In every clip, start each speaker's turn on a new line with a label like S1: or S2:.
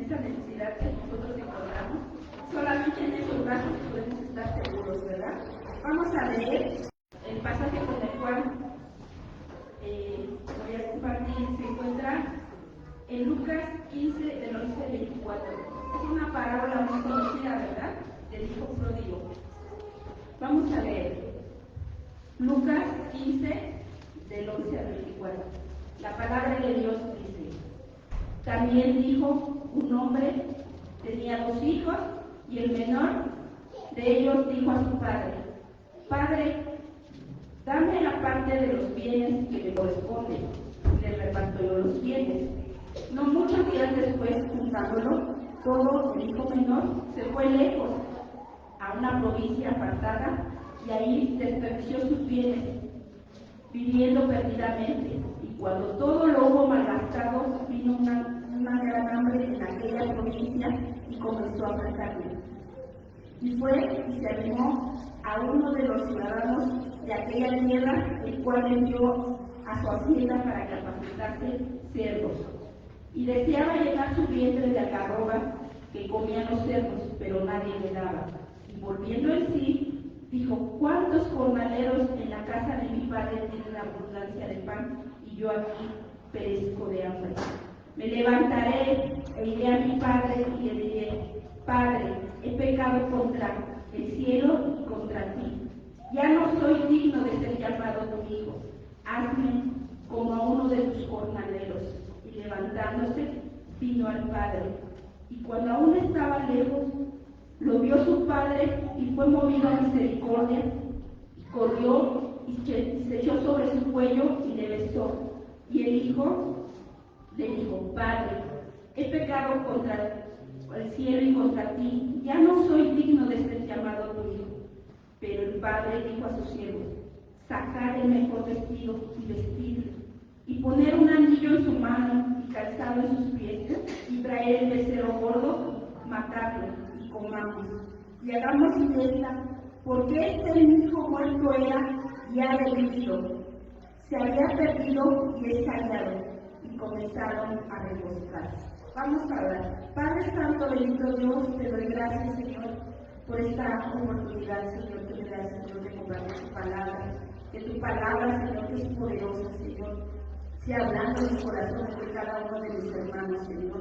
S1: esa necesidad que nosotros encontramos. Solamente en esos brazos podemos estar seguros, ¿verdad? Vamos a leer el pasaje con el cual voy a compartir. Se encuentra en Lucas 15, del 11 al 24. Es una parábola muy conocida, ¿verdad?, del hijo pródigo. Vamos a leer Lucas 15, del 11 al 24. La palabra de Dios dice: también dijo un hombre, tenía 2 hijos, y el menor de ellos dijo a su padre: Padre, dame la parte de los bienes que me corresponde. Y le repartió los bienes. No muchos días después, juntándolo todo, el hijo menor se fue lejos, a una provincia apartada, y ahí desperdició sus bienes, viviendo perdidamente. Y cuando todo lo hubo malgastado, vino una gran hambre en aquella provincia y comenzó a faltarle. Y fue y se arrimó a uno de los ciudadanos de aquella tierra, el cual envió a su hacienda para que apacentase cerdos. Y deseaba llenar su vientre de algarrobas que comían los cerdos, pero nadie le daba. Y volviendo en sí, dijo: ¿cuántos jornaleros en la casa de mi padre tienen abundancia de pan, y yo aquí perezco de hambre? Me levantaré e iré a mi padre y le diré: Padre, he pecado contra el cielo y contra ti. Ya no soy digno de ser llamado tu hijo. Hazme como a uno de tus jornaleros. Y levantándose, vino al padre. Y cuando aún estaba lejos, lo vio su padre y fue movido a misericordia. Corrió y se echó sobre su cuello y le besó. Y el hijo le dijo: Padre, he pecado contra el cielo y contra ti, ya no soy digno de ser llamado tu hijo. Pero el padre dijo a sus siervos: sacad el mejor vestido y vestidle, y poner un anillo en su mano y calzado en sus pies, y traer el becerro gordo, matadlo y comamos, y hagamos fiesta, porque este mi hijo muerto era y ha revivido, se había perdido y es hallado. Y comenzaron a regocijarse. Vamos a orar. Padre Santo, bendito Dios, te doy gracias, Señor, por esta oportunidad, Señor, que me das, Señor, de compartir tu palabra. Que tu palabra, Señor, que es poderosa, Señor, sea hablando en los corazones de cada uno de mis hermanos, Señor.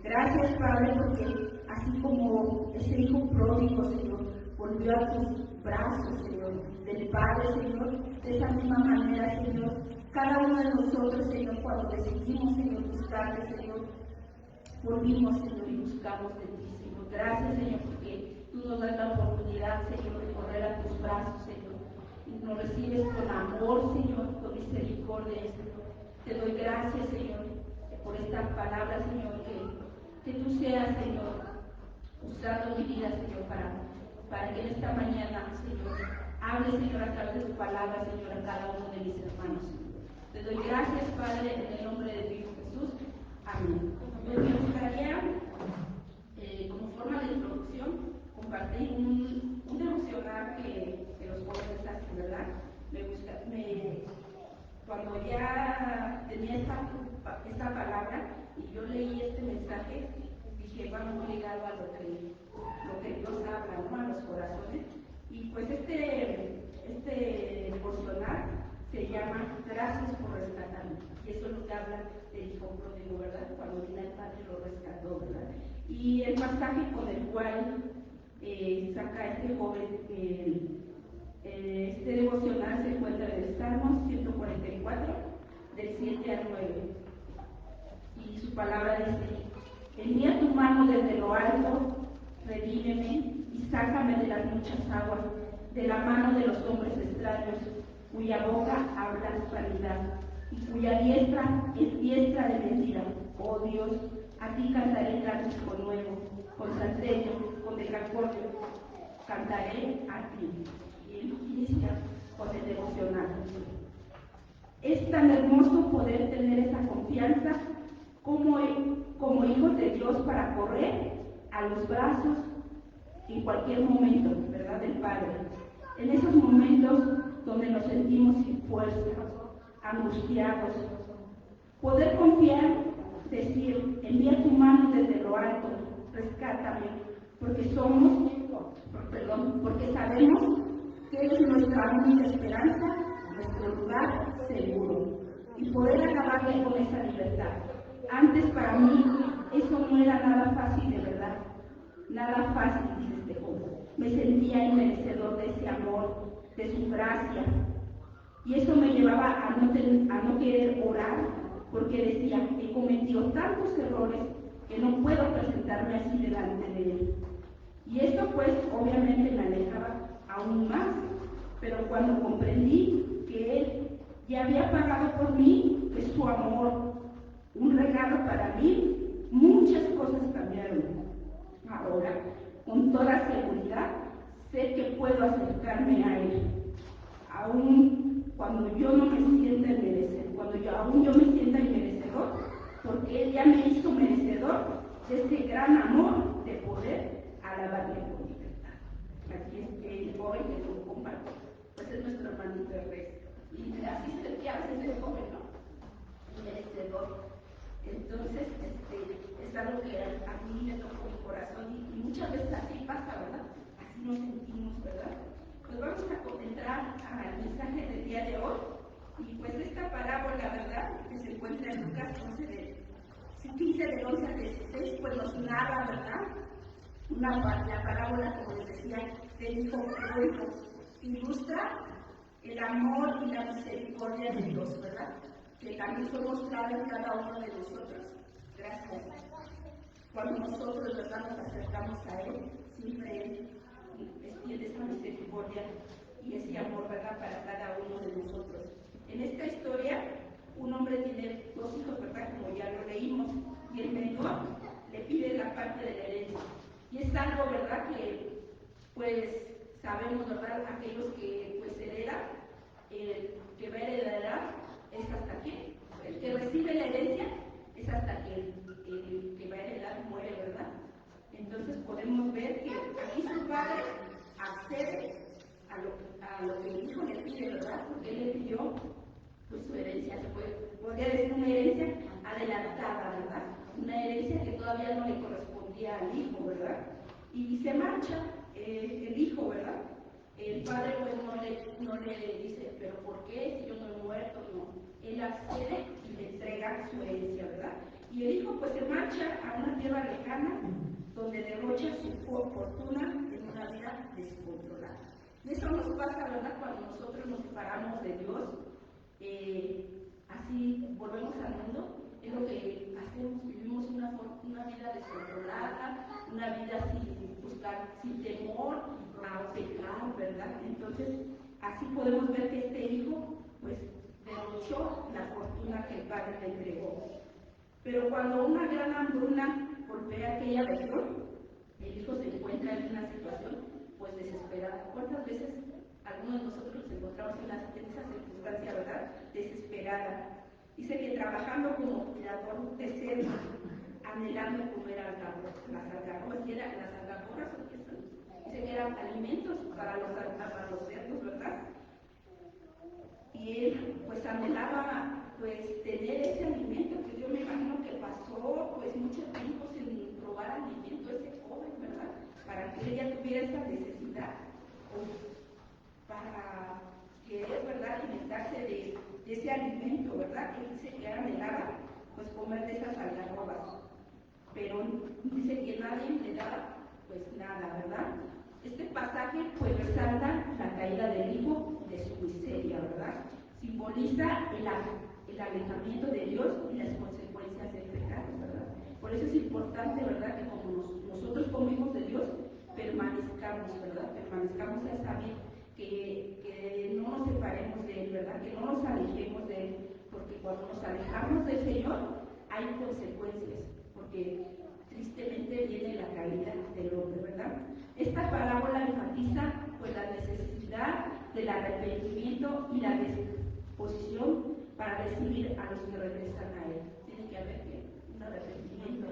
S1: Gracias, Padre, porque así como ese hijo pródigo, Señor, volvió a tus brazos, Señor, del Padre, Señor, de esa misma manera, Señor, cada uno de nosotros, Señor, cuando decidimos, Señor, buscarte, Señor, volvimos, Señor, y buscamos de ti, Señor. Gracias, Señor, porque tú nos das la oportunidad, Señor, de correr a tus brazos, Señor, y nos recibes con amor, Señor, con misericordia, Señor. Te doy gracias, Señor, por esta palabra, Señor, que tú seas, Señor, usando mi vida, Señor, para que en esta mañana, Señor, hable, Señor, a través de tu palabra, Señor, a cada uno de mis hermanos, Señor. Te doy gracias, Padre, en el nombre de tu Hijo Jesús. Amén. Pues me gustaría, como forma de introducción, compartir un devocional que los jóvenes hacen, ¿verdad? Cuando ya tenía esta palabra y yo leí este mensaje, dije: va muy ligado a lo que Dios habla, ¿no?, a los corazones. Y pues este devocional se llama Gracias por rescatarme. Y eso es lo que habla del hijo pródigo, ¿verdad? Cuando vino el padre lo rescató, ¿verdad? Y el pasaje con el cual saca este joven, este devocional se encuentra en el Salmo 144, del 7 al 9. Y su palabra dice: envía tu mano desde lo alto, redímeme y sácame de las muchas aguas, de la mano de los hombres extraños, cuya boca habla vanidad y cuya diestra es diestra de mentira. Oh Dios, a ti cantaré cántico nuevo, con salterio, con decacordio, cantaré a ti. Y inicia con el devocional. Es tan hermoso poder tener esa confianza como hijos de Dios para correr a los brazos en cualquier momento, ¿verdad?, del Padre. En esos momentos donde nos sentimos sin fuerza, angustiados, poder confiar, decir: envía tu mano desde lo alto, rescátame, porque somos, porque sabemos que eres nuestra única esperanza, nuestro lugar seguro, y poder acabar con esa libertad. Antes para mí eso no era nada fácil, de verdad, nada fácil, dice este joven. Me sentía inmerecedor de ese amor, de su gracia, y eso me llevaba a no querer orar, porque decía, he cometido tantos errores que no puedo presentarme así delante de él. Y esto pues obviamente me alejaba aún más, pero cuando comprendí que él ya había pagado por mí, que su amor, un regalo para mí, muchas cosas cambiaron. Ahora, con toda seguridad, sé que puedo acercarme a él, aún cuando yo no me sienta merecedor, aún yo me sienta inmerecedor, porque él ya me hizo merecedor de ese gran amor de poder alabarle por libertad. Así es que hoy que lo comparto, pues es nuestro hermanito Ernesto. Y así se le a veces el joven, ¿no? Merecedor. Entonces, es algo que a mí me tocó mi corazón y muchas veces así pasa, ¿verdad? Así nos sentimos, ¿verdad? Pues vamos a entrar al mensaje del día de hoy. Y pues esta parábola, ¿verdad?, que se encuentra en Lucas 15 del 11 al 16, pues nos narra, ¿verdad?, la parábola, como les decía, del hijo pródigo, ilustra el amor y la misericordia de Dios, ¿verdad?, que también fue mostrado en cada uno de nosotros. Gracias. Cuando nosotros, ¿verdad?, nos acercamos a Él, siempre Él extiende esa misericordia y ese amor, ¿verdad?, para cada uno de nosotros. En esta historia, un hombre tiene dos hijos, ¿verdad?, como ya lo leímos, y el menor le pide la parte de la herencia. Y es algo, ¿verdad?, que pues sabemos, ¿verdad?, aquellos que pues heredan, el que va a heredar es hasta que, el que recibe la herencia es hasta que el que va a heredar muere, ¿verdad? Entonces podemos ver que aquí su padre accede a lo que el hijo le pide, ¿verdad? Porque él le pidió pues su herencia, podría decir una herencia adelantada, ¿verdad? Una herencia que todavía no le correspondía al hijo, ¿verdad? Y se marcha el hijo, ¿verdad? El padre pues no le dice, pero ¿por qué? Si yo no he muerto, no. Él accede y le entrega su herencia, ¿verdad? Y el hijo pues se marcha a una tierra lejana donde derrocha su fortuna en una vida descontrolada. Y eso nos pasa, ¿verdad?, cuando nosotros nos separamos de Dios, así volvemos al mundo, es lo que hacemos, vivimos una vida descontrolada, una vida sin buscar, sin temor a pecar, ¿verdad? Entonces, así podemos ver que este hijo, pues, derrochó la fortuna que el padre le entregó. Pero cuando una gran hambruna golpea aquella región, el hijo se encuentra en una situación, pues, desesperada. ¿Cuántas veces algunos de nosotros nos encontramos en esa circunstancia, ¿verdad?, desesperada? Dice que trabajando como cuidador de cerdos, anhelando comer las algarrobas, y las algarrobas, dice que eran alimentos para los cerdos, ¿verdad? Y él pues anhelaba pues tener ese alimento, que yo me imagino que pasó pues mucho tiempo sin probar alimento ese joven, ¿verdad? Para que ella tuviera esa necesidad, para querer, ¿verdad?, alimentarse de ese alimento, ¿verdad?, que dice que anhelaba pues comer de esas algarrobas, pero dice que nadie le daba pues nada, ¿verdad? Este pasaje pues resalta la caída del hijo de su miseria, ¿verdad? Simboliza el alejamiento de Dios y las consecuencias del pecado, ¿verdad? Por eso es importante, ¿verdad?, que como nosotros como hijos de Dios permanezcamos, ¿verdad? Permanezcamos a esa vida, que no nos separemos de Él, ¿verdad? Que no nos alejemos de Él, porque cuando nos alejamos del Señor hay consecuencias, porque tristemente viene la caída del hombre, ¿verdad? Esta parábola enfatiza pues la necesidad del arrepentimiento y la disposición para recibir a los que regresan a Él. Tiene que haber un arrepentimiento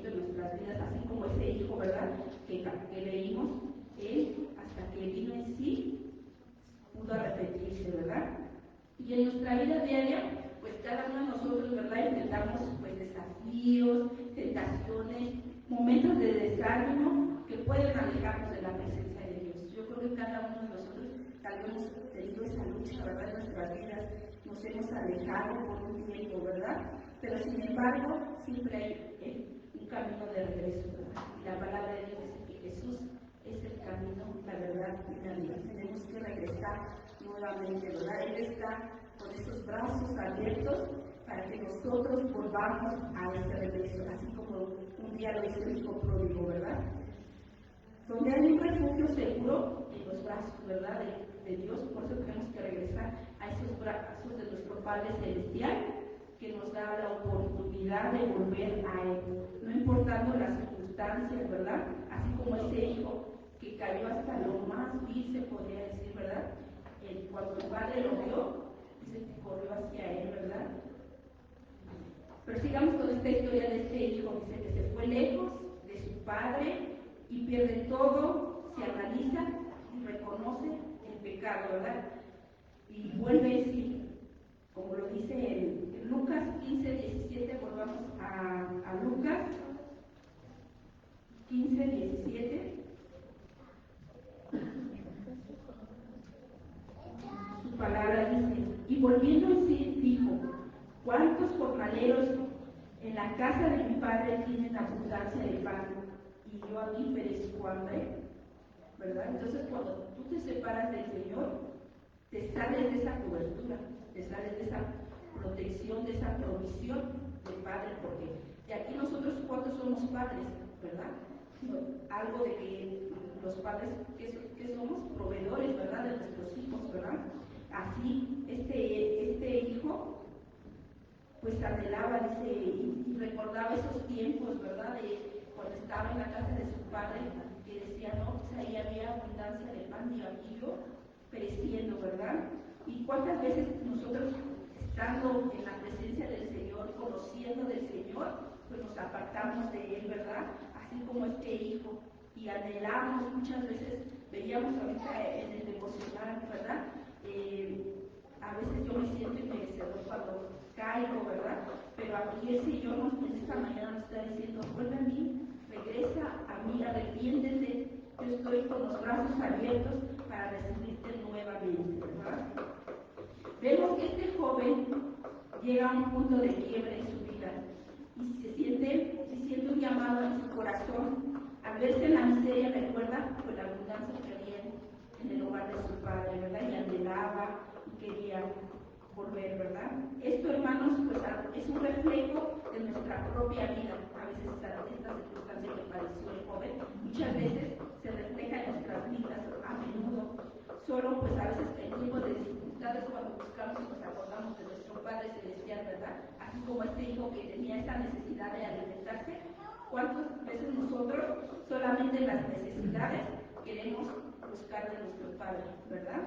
S1: en nuestras vidas, así como ese hijo, ¿verdad?, que leímos, él hasta que vino en sí pudo arrepentirse, ¿verdad? Y en nuestra vida diaria, pues cada uno de nosotros, ¿verdad?, enfrentamos pues desafíos, tentaciones momentos de desánimo que pueden alejarnos de la presencia de Dios. Yo creo que cada uno de nosotros tal vez hemos tenido esa lucha, ¿verdad? En nuestras vidas nos hemos alejado por un tiempo, ¿verdad? Pero sin embargo, siempre hay un camino de regreso, ¿verdad? Y la palabra de Dios dice que Jesús es el camino, la verdad y la vida. Tenemos que regresar nuevamente, ¿verdad? Él está con esos brazos abiertos para que nosotros volvamos a ese regreso, así como un día lo hizo el hijo pródigo, ¿verdad? Donde hay un refugio seguro en los brazos, ¿verdad? De Dios, por eso tenemos que regresar a esos brazos de nuestro Padre Celestial, que nos da la oportunidad de volver a Él, no importando las circunstancias, ¿verdad? Así como ese hijo que cayó hasta lo más vil, se podría decir, ¿verdad? Cuando el padre lo vio, dice que corrió hacia él, ¿verdad? Pero sigamos con esta historia de este hijo, dice que se fue lejos de su padre y pierde todo, se analiza y reconoce el pecado, ¿verdad? Y vuelve, sí, como lo dice en Lucas 15, 17, volvamos a Lucas 15, 17. Su palabra dice, y volviendo en sí dijo, ¿cuántos jornaleros en la casa de mi padre tienen abundancia de pan y yo aquí perezco hambre? ¿Verdad? Entonces cuando tú te separas del Señor, te sales de esa cobertura, te sales de esa protección, de esa provisión del Padre, porque de aquí nosotros cuántos somos padres, ¿verdad? Algo de que los padres que somos proveedores, ¿verdad? De nuestros hijos, ¿verdad? Así, este hijo pues anhelaba, dice, y recordaba esos tiempos, ¿verdad? De cuando estaba en la casa de su padre, que decía, no, pues ahí había abundancia de pan y aquí yo pereciendo, ¿verdad? Y cuántas veces nosotros, estando en la presencia del Señor, conociendo del Señor, pues nos apartamos de Él, ¿verdad? Así como este hijo, y anhelamos, muchas veces, veíamos ahorita en el devocional, ¿verdad? A veces yo me siento inmerecedor cuando caigo, ¿verdad? Pero aquí el Señor en esta mañana nos está diciendo, vuelve a mí, regresa a mí, arrepiéntete, yo estoy con los brazos abiertos para recibirte nuevamente, ¿verdad? Vemos que este joven llega a un punto de quiebre en su vida y se siente un llamado en su corazón. Al verse en la miseria, recuerda pues, la abundancia que había en el hogar de su padre, ¿verdad? Y anhelaba y quería volver, ¿verdad? Esto, hermanos, pues es un reflejo de nuestra propia vida. A veces esta circunstancia que padeció el joven, muchas veces se refleja en nuestras vidas, a menudo. Solo, pues a veces en tiempos de dificultades, cuando buscamos y nos acordamos de nuestro Padre Celestial, ¿verdad? Así como este hijo que tenía esa necesidad de alimentarse, ¿cuántas veces nosotros solamente en las necesidades queremos buscar de nuestro Padre, ¿verdad?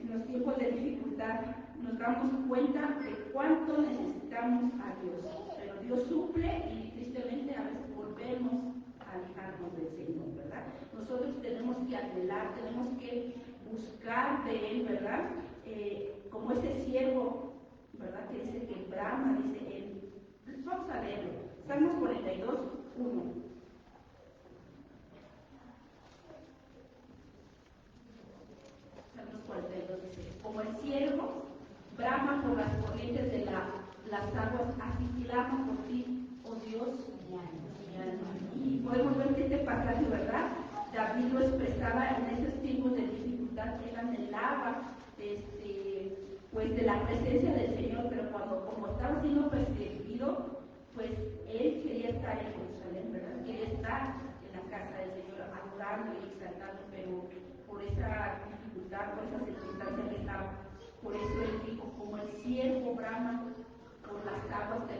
S1: En los tiempos de dificultad nos damos cuenta de cuánto necesitamos a Dios, pero Dios suple y tristemente a veces volvemos a alejarnos del Señor, ¿verdad? Nosotros tenemos que anhelar, tenemos que buscar de Él, ¿verdad? Como ese siervo, ¿verdad? Que dice que brama, dice Él. Vamos a leerlo. Salmos 42, 1. Salmos 42 dice, como el ciervo brama por las corrientes de las aguas, así clama por ti, oh Dios, mi alma. Y podemos ver que este pasaje, ¿verdad? David lo expresaba en esos tiempos de dificultad, él anhelaba pues de la presencia del Señor, pero como estaba siendo perseguido, pues él quería estar en Jerusalén, ¿verdad? Quería estar en la casa del Señor, adorando y exaltando, pero por esa dificultad, por esa circunstancia que estaba. Por eso él dijo, como el ciervo brama por las aguas de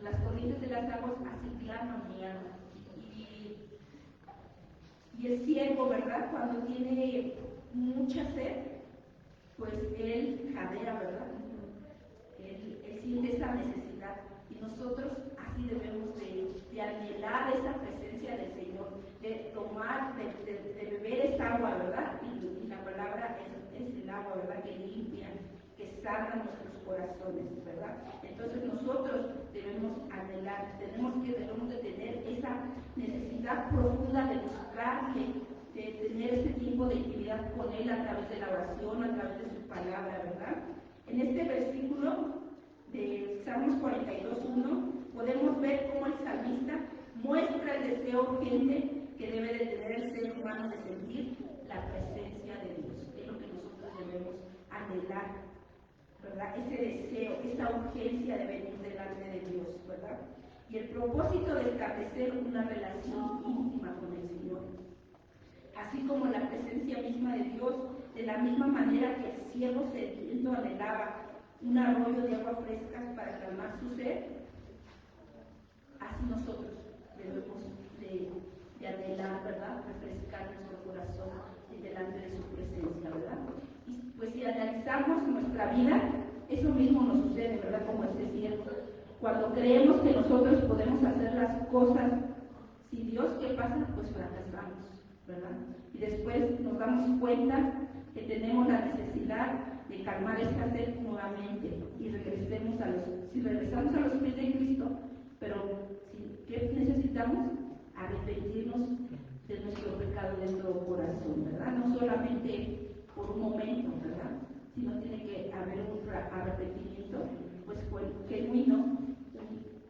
S1: las corrientes de las aguas, así clama mi alma. Y el ciervo, ¿verdad? Cuando tiene mucha sed, pues él jadea, ¿verdad? Él siente esa necesidad. Y nosotros así debemos de anhelar esa presencia del Señor, de tomar, de beber esa agua, ¿verdad? Y la palabra es el agua, ¿verdad? Que limpia, que sana nuestros corazones, ¿verdad? Entonces nosotros debemos anhelar, debemos de tener esa ¿verdad?, profunda de buscarle, de tener ese tiempo de intimidad con Él a través de la oración, a través de su palabra, ¿verdad? En este versículo de Salmos 42:1 podemos ver cómo el salmista muestra el deseo urgente que debe de tener el ser humano de sentir la presencia de Dios. Es lo que nosotros debemos anhelar, ¿verdad? Ese deseo, esa urgencia de venir delante de Dios, ¿verdad? Y el propósito de establecer una relación íntima con el Señor, así como la presencia misma de Dios, de la misma manera que el siervo sediento anhelaba un arroyo de agua frescas para calmar su sed, así nosotros debemos de anhelar, ¿verdad?, refrescar nuestro corazón delante de su presencia, ¿verdad? Y pues si analizamos nuestra vida, eso mismo nos sucede, ¿verdad?, como este siervo. Cuando creemos que nosotros podemos hacer las cosas sin Dios, ¿qué pasa? Pues fracasamos, ¿verdad? Y después nos damos cuenta que tenemos la necesidad de calmar esta sed nuevamente y si regresamos a los pies de Cristo, pero ¿qué necesitamos? Arrepentirnos de nuestro pecado de todo corazón, ¿verdad? No solamente por un momento, ¿verdad?, sino tiene que haber un arrepentimiento, pues genuino,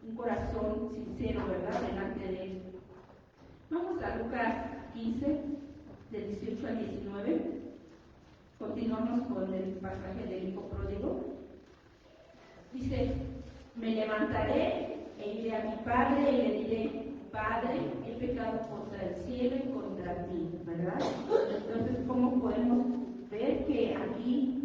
S1: un corazón sincero, ¿verdad?, delante de Él. Vamos a Lucas 15, del 18 al 19. Continuamos con el pasaje del hijo pródigo. Dice: me levantaré e iré a mi padre y le diré: Padre, he pecado contra el cielo y contra ti, ¿verdad? Entonces, ¿cómo podemos ver que aquí,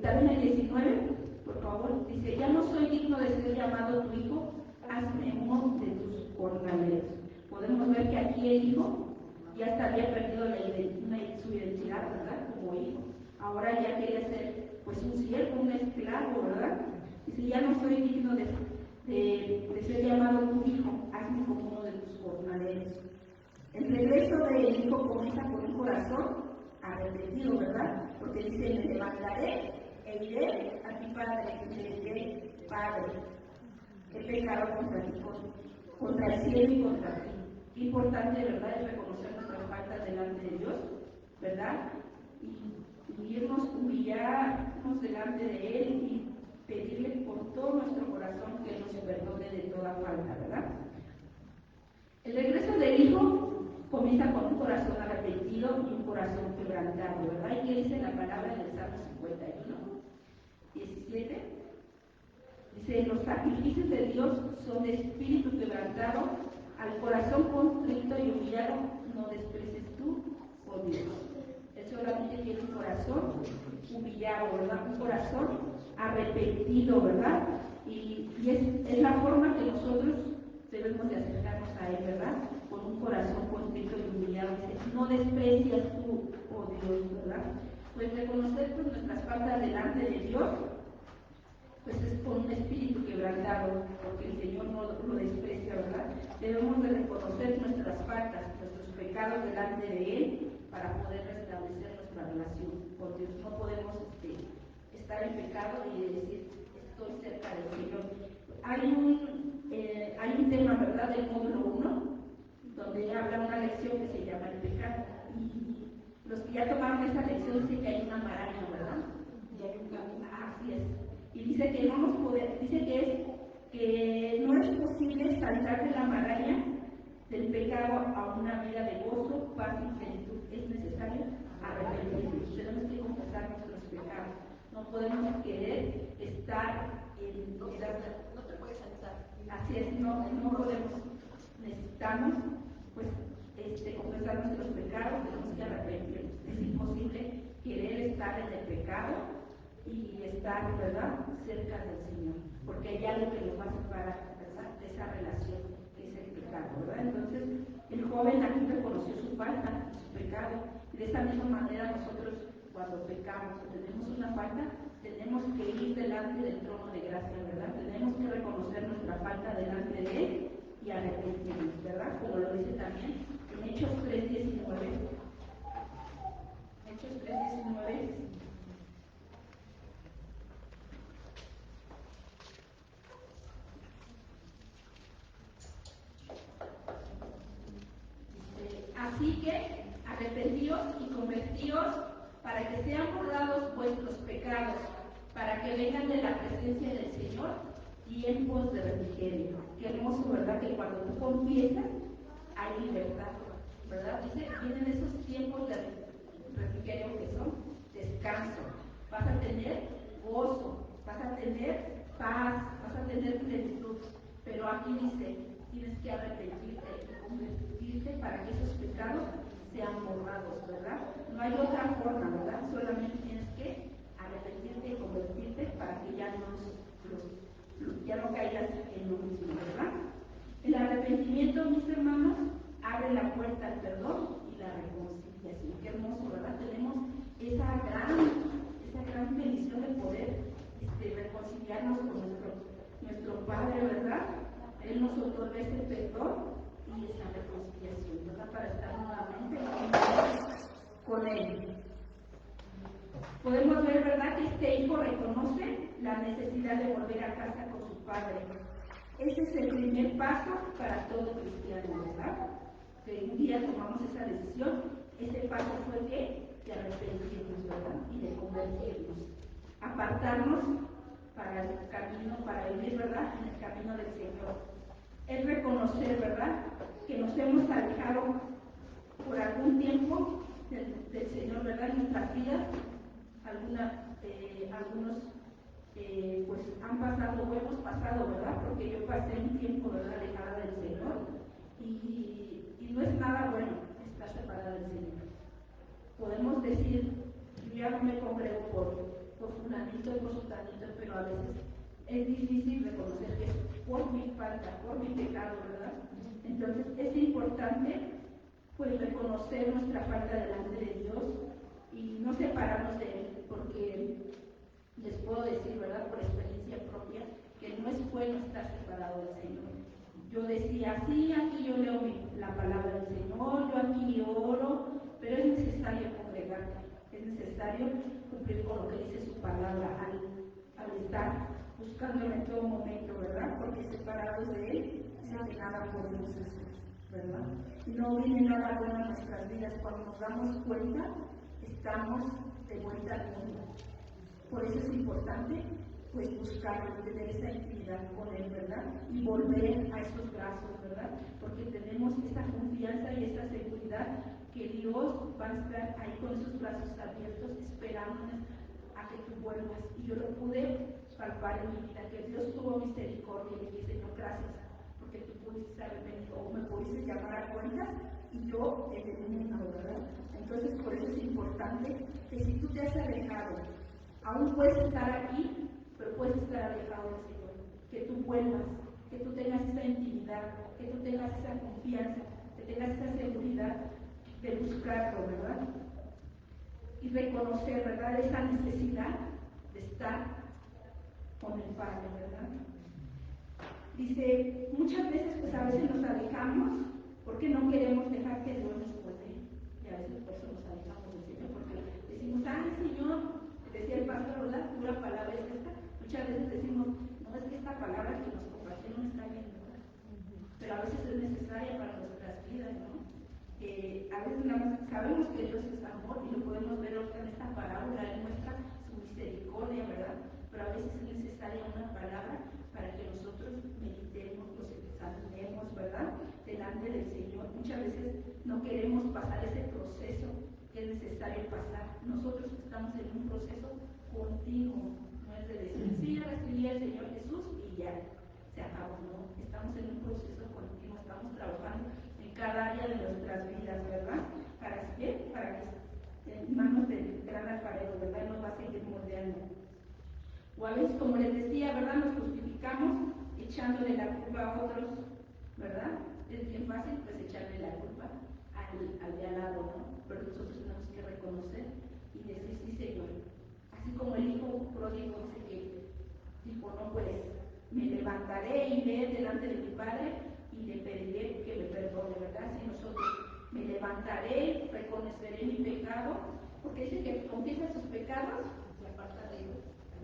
S1: también el 19, por favor, dice: ya no soy digno de ser llamado tu hijo, hazme uno de tus jornaleros. Podemos ver que aquí el hijo ya había perdido su identidad, ¿verdad?, como hijo. Ahora ya quería ser, pues, un siervo, un esclavo, ¿verdad? Dice: ya no soy digno de ser llamado tu hijo, hazme como uno de tus jornaleros. El regreso del hijo comienza con un corazón arrepentido, ¿verdad? Porque dice: me levantaré e iré a mi padre y le diré: Padre, he pecado contra ti, contra el cielo y contra ti. Qué importante, ¿verdad?, es reconocer nuestras faltas delante de Dios, ¿verdad? Y irnos, humillarnos delante de Él y pedirle con todo nuestro corazón que nos perdone de toda falta, ¿verdad? El regreso del hijo comienza con un corazón arrepentido y un corazón quebrantado, ¿verdad? ¿Y qué dice la palabra en el Salmo 51, 17? Dice: los sacrificios de Dios son de espíritu quebrantado, al corazón contrito y humillado no desprecies tú, oh Dios. Él solamente quiere un corazón humillado, ¿verdad? Un corazón arrepentido, ¿verdad? Y es la forma que nosotros debemos de acercarnos a Él, ¿verdad? Con un corazón contrito y humillado. Dice: no desprecias tú, oh Dios, ¿verdad? Pues reconocer pues nuestras faltas delante de Dios, pues es con un espíritu quebrantado, porque el Señor no lo desprecia, ¿verdad? Debemos de reconocer nuestras faltas, nuestros pecados delante de Él, para poder restablecer nuestra relación con Dios. No podemos estar en pecado y decir: estoy cerca del Señor. Hay un tema, ¿verdad?, del módulo 1, donde habla una lección que se llama el pecado. Y los que ya tomaron esa lección dicen que hay una maraña, ¿verdad? Y hay un camino. Así es. Y dice que que no es posible saltar de la maraña del pecado a una vida de gozo, paz y plenitud. Es necesario arrepentirnos. Tenemos que confesar nuestros pecados. No podemos querer estar en... No te puedes saltar. Así es, no podemos. Necesitamos, pues, confesar nuestros pecados, tenemos que arrepentirnos. Es imposible querer estar en el pecado y estar, ¿verdad?, cerca del Señor, porque hay algo que nos va a separar, ¿verdad?, de esa relación que es el pecado, ¿verdad? Entonces, el joven aquí reconoció su falta, su pecado, y de esa misma manera nosotros, cuando pecamos o tenemos una falta, tenemos que ir delante del trono de gracia, ¿verdad? Tenemos que reconocer nuestra falta delante de Él y arrepentirnos, ¿verdad? Como lo dice también en Hechos 3:19. Hechos 3:19. Así que arrepentíos y convertíos para que sean borrados vuestros pecados, para que vengan de la presencia del Señor tiempos de refrigerio. Qué hermoso, ¿verdad? Que cuando tú confiesas hay libertad, ¿verdad? Dice, vienen esos tiempos de refrigerio que son descanso. Vas a tener gozo, vas a tener paz, vas a tener plenitud. Pero aquí dice, tienes que arrepentirte y convertirte para que esos pecados sean borrados, ¿verdad? No hay otra forma, ¿verdad? Solamente tienes que arrepentirte y convertirte para que ya no caigas en lo mismo, ¿verdad? El arrepentimiento, mis hermanos, abre la puerta al perdón y la reconciliación. Qué hermoso, ¿verdad? Tenemos esa gran bendición de poder reconciliarnos con nuestro Padre, ¿verdad? Él nos otorga ese perdón y esa reconciliación, ¿verdad? Para estar nuevamente con Él. Podemos ver, ¿verdad?, que este hijo reconoce la necesidad de volver a casa con su padre. Ese es el primer paso para todo cristiano, ¿verdad? Que un día tomamos esa decisión, ese paso fue de arrepentirnos, ¿verdad? Y de convertirnos, apartarnos para el camino, para vivir, ¿verdad?, en el camino del Señor. Es reconocer, ¿verdad?, que nos hemos alejado por algún tiempo del Señor, ¿verdad?, en nuestras vidas. Algunos pues han pasado o hemos pasado, ¿verdad? Porque yo pasé un tiempo, ¿verdad?, alejada del Señor y no es nada bueno estar separada del Señor. Podemos decir, yo ya no me congrego por fulanito y por sutanito, pero a veces es difícil reconocer que es por mi falta, por mi pecado, ¿verdad? Entonces es importante pues reconocer nuestra falta delante de Dios y no separarnos de Él, porque les puedo decir, ¿verdad?, por experiencia propia, que no es bueno estar separado del Señor. Yo decía, sí, aquí yo leo la palabra del Señor, yo aquí oro, pero es necesario congregarte, es necesario cumplir con lo que dice su palabra al estar buscándolo en todo momento, ¿verdad? Porque separados de Él, sé que nada podemos hacer, ¿verdad? Y no viene nada bueno a nuestras vidas. Cuando nos damos cuenta, estamos de vuelta al mundo. Por eso es importante pues buscarlo, tener esa intimidad con Él, ¿verdad? Y volver a esos brazos, ¿verdad? Porque tenemos esa confianza y esa seguridad que Dios va a estar ahí con esos brazos abiertos esperándonos a que tú vuelvas. Y yo lo pude palpar en mi vida, que Dios tuvo misericordia y le dije, Señor, gracias, porque tú pudiste haber venido o me pudiste llamar a cuenta y yo he venido, ¿verdad? Entonces, por eso es importante que si tú te has alejado, aún puedes estar aquí, pero puedes estar alejado del Señor. Que tú vuelvas, que tú tengas esa intimidad, que tú tengas esa confianza, que tengas esa seguridad de buscarlo, ¿verdad? Y reconocer, ¿verdad?, esa necesidad de estar con el Padre, ¿verdad? Dice, muchas veces, pues a veces nos alejamos porque no queremos dejar que Dios nos vuelva. Y a veces por eso nos alejamos del Señor, porque decimos, ay, Señor, decía el pastor, ¿verdad?, pura palabra es esta. Muchas veces decimos, no, es que esta palabra que nos compartió no está bien, ¿verdad? Pero a veces es necesaria para nuestras vidas, ¿no? A veces nada más sabemos que Dios es amor y lo podemos ver ahorita en esta parábola, Él muestra su misericordia, ¿verdad? Pero a veces es necesaria una palabra para que nosotros meditemos, los examinemos, ¿verdad?, delante del Señor. Muchas veces no queremos pasar ese proceso que es necesario pasar. Nosotros estamos en un proceso continuo, no es de decir, sí, ya recibí al Señor Jesús y ya se acabó, ¿no? Estamos en un proceso continuo, estamos trabajando en cada área de nuestras vidas, ¿verdad? ¿Para qué? Para que en manos del gran alfarero, ¿verdad?, nos va a seguir moldeando. O a veces, como les decía, ¿verdad?, nos justificamos echándole la culpa a otros, ¿verdad? Es bien fácil, pues, echarle la culpa al de al lado, ¿no? Pero nosotros tenemos que reconocer y decir, sí, Señor. Así como el hijo pródigo dice que dijo, no, pues, me levantaré y iré delante de mi padre y le pediré que me perdone, ¿verdad? Si nosotros me levantaré, reconoceré mi pecado, porque dice que confiesa sus pecados, se aparta de Dios,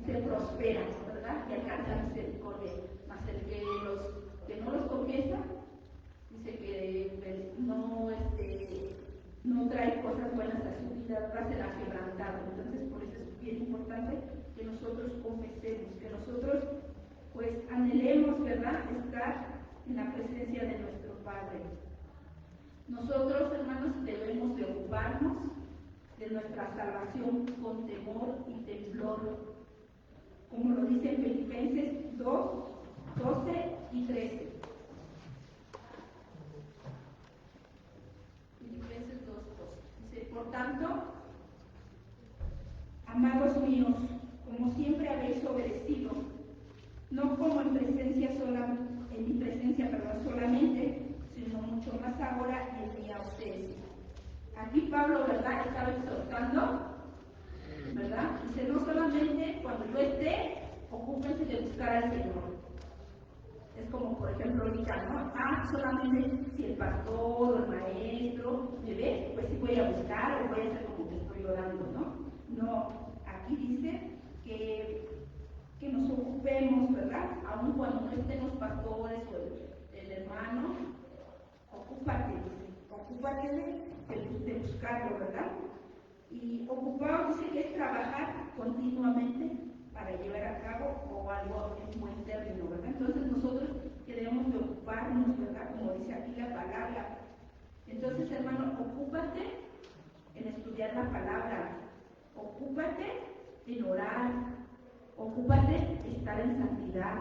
S1: se prospera, ¿verdad? Y alcanza misericordia. Mas el que no los confiesa, dice que no en la presencia de nuestro Padre. Nosotros, hermanos, debemos de ocuparnos de nuestra salvación con temor y temblor, como lo dice en Filipenses 2, 12 y 13. Filipenses 2, 12. Dice, por tanto, amados míos, como siempre habéis obedecido, no como en mi presencia solamente, sino mucho más ahora en mí a ustedes. Aquí Pablo, ¿verdad?, estaba exhortando, ¿verdad? Dice, no solamente cuando yo esté, ocúpense de buscar al Señor. Es como, por ejemplo, ahorita, ¿no? Solamente si el pastor o el maestro me ve, pues sí voy a buscar o voy a hacer como que estoy orando, ¿no? No, aquí dice que nos ocupemos, ¿verdad? Aun cuando no estén los pastores o el hermano, ocúpate de buscarlo, ¿verdad? Y ocupado dice que es trabajar continuamente para llevar a cabo o algo en buen término, ¿verdad? Entonces nosotros debemos de ocuparnos, ¿verdad? Como dice aquí la palabra. Entonces, hermano, ocúpate en estudiar la palabra, ocúpate en orar, ocúpate en estar en santidad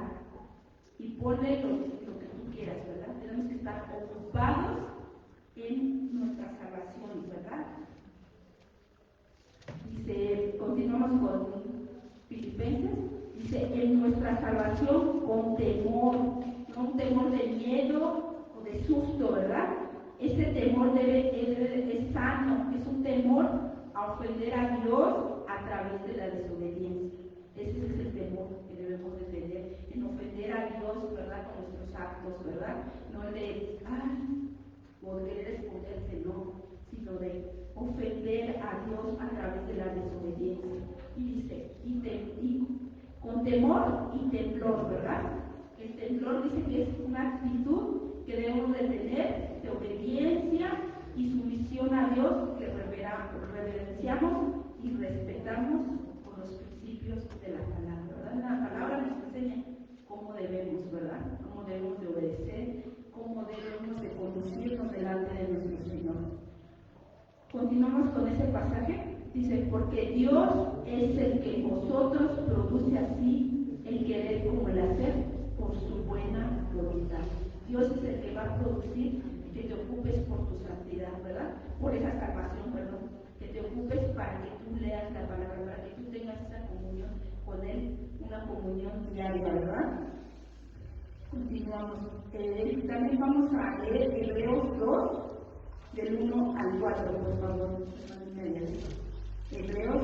S1: y ponle lo que tú quieras, ¿verdad? Tenemos que estar ocupados en nuestra salvación, ¿verdad? Dice, continuamos con Filipenses, dice, en nuestra salvación con temor, no un temor de miedo o de susto, ¿verdad? Ese temor es sano, es un temor a ofender a Dios a través de la desobediencia. Ese es el temor que debemos de tener, en ofender a Dios, ¿verdad?, con nuestros actos, ¿verdad? No el de, o de querer esconderse, no, sino de ofender a Dios a través de la desobediencia. Y dice, y con temor y temblor, ¿verdad? El temblor dice que es una actitud que debemos de tener de obediencia y sumisión a Dios, que reverenciamos y respetamos con los principios de la palabra, ¿verdad? La palabra nos enseña cómo debemos, ¿verdad? Cómo debemos de obedecer, cómo debemos de conducirnos delante de nuestro Señor. Continuamos con ese pasaje. Dice, porque Dios es el que en vosotros produce así el querer como el hacer por su buena voluntad. Dios es el que va a producir que te ocupes por tu santidad, ¿verdad? Por esa salvación, perdón. Que te ocupes para que tú leas la palabra, para que tú tengas esa comunión con Él, una comunión diaria, ¿verdad? Continuamos. También vamos a leer Hebreos 2, del 1 al 4, por favor. Hebreos.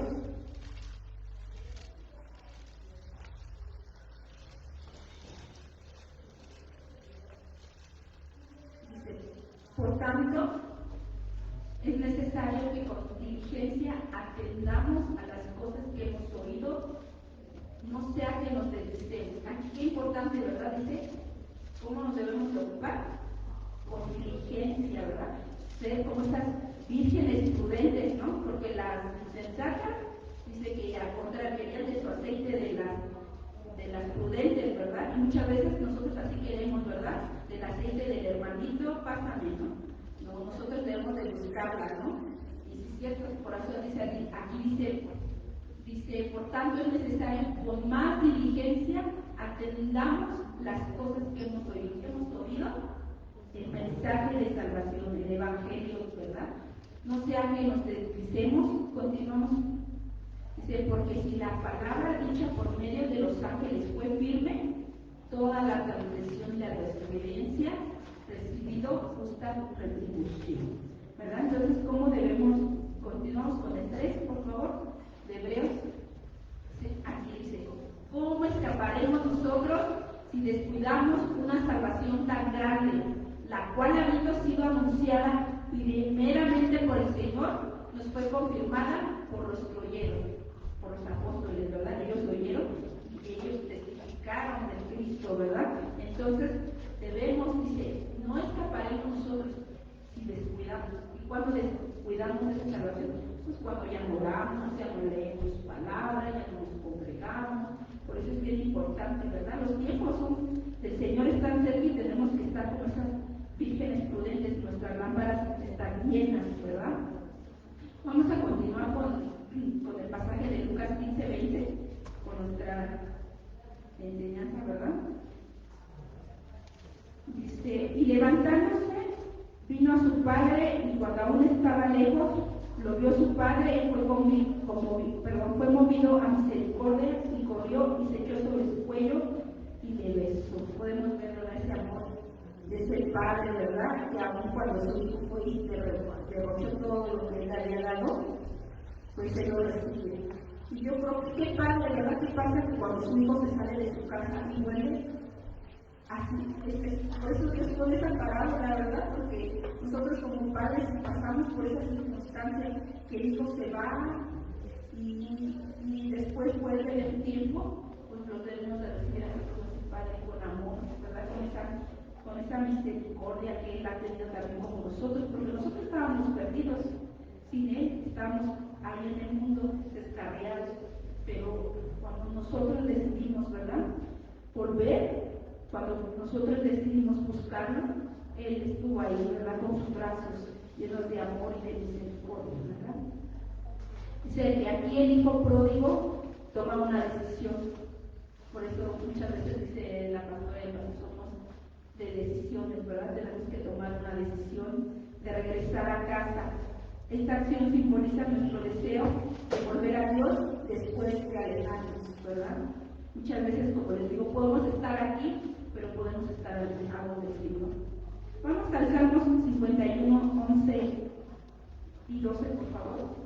S1: Dice, por tanto, es necesario que con diligencia atendamos a las cosas que hemos oído, no sea que nos desviemos. Aquí qué importante, ¿verdad? Dice, ¿cómo nos debemos de ocupar? Con diligencia, ¿verdad? Ser como esas vírgenes prudentes, ¿no? Porque las insensatas, dice que al contrario, querían de su aceite de las prudentes, ¿verdad? Y muchas veces nosotros así queremos, ¿verdad? Del aceite del hermanito, pásame, ¿no? No, nosotros debemos de buscarla, ¿no? Y si es cierto, por eso dice aquí dice, por tanto es necesario con más diligencia atendamos las cosas que hemos oído. ¿Qué hemos oído? El mensaje de salvación, el evangelio, ¿verdad? No sea que nos deslicemos, continuamos. Dice, porque si la palabra dicha por medio de los ángeles fue firme, toda la transgresión y la desobediencia recibido justa retribución, ¿verdad? Entonces, ¿cómo debemos? Continuamos con el 3, por favor, de Hebreos. Aquí dice, ¿cómo escaparemos nosotros si descuidamos una salvación tan grande, la cual habiendo sido anunciada primeramente por el Señor, nos fue confirmada por los que oyeron, por los apóstoles, ¿verdad? Ellos lo oyeron y ellos testificaron de Cristo, ¿verdad? Entonces, debemos, dice, no escaparemos nosotros si descuidamos. ¿Y cuándo descuidamos de esa salvación? Pues cuando ya no oramos, ya no leemos su palabra, ya no nos congregamos. Por eso es bien importante, ¿verdad? Los tiempos del Señor están cerca y tenemos que estar nuestras lámparas están llenas, ¿verdad? Vamos a continuar con el pasaje de Lucas 15:20, con nuestra enseñanza, ¿verdad? Dice, y levantándose, vino a su padre, y cuando aún estaba lejos, lo vio su padre, y fue movido a misericordia, y corrió y se echó sobre su cuello, y le besó. Podemos ver, ¿verdad?, ese amor de ese padre, ¿verdad?, que aún cuando su hijo fue y derrochó todo lo que él había dado, pues se lo recibe. Y yo creo que qué padre, ¿verdad?, qué pasa que cuando su hijo se sale de su casa y vuelve así. Por eso Dios pone esa parábola, ¿verdad?, porque nosotros como padres pasamos por esa circunstancia que el hijo se va y después vuelve en un tiempo, pues lo debemos de recibir así como ese padre, con amor, ¿verdad?, con esa misericordia que él ha tenido también como nosotros, porque nosotros estábamos perdidos sin él, estábamos ahí en el mundo descarriados, pero cuando nosotros decidimos, ¿verdad?, volver, cuando nosotros decidimos buscarlo, él estuvo ahí, ¿verdad?, con sus brazos llenos de amor y de misericordia, ¿verdad? Dice que aquí el hijo pródigo toma una decisión. Por eso muchas veces dice la pastora, somos de decisiones, ¿verdad? Tenemos que tomar una decisión de regresar a casa. Esta acción simboliza nuestro deseo de volver a Dios después de alejarnos, ¿verdad? Muchas veces, como les digo, podemos estar aquí, pero podemos estar alejados del Señor. Vamos al Salmos 51, 11 y 12, por favor.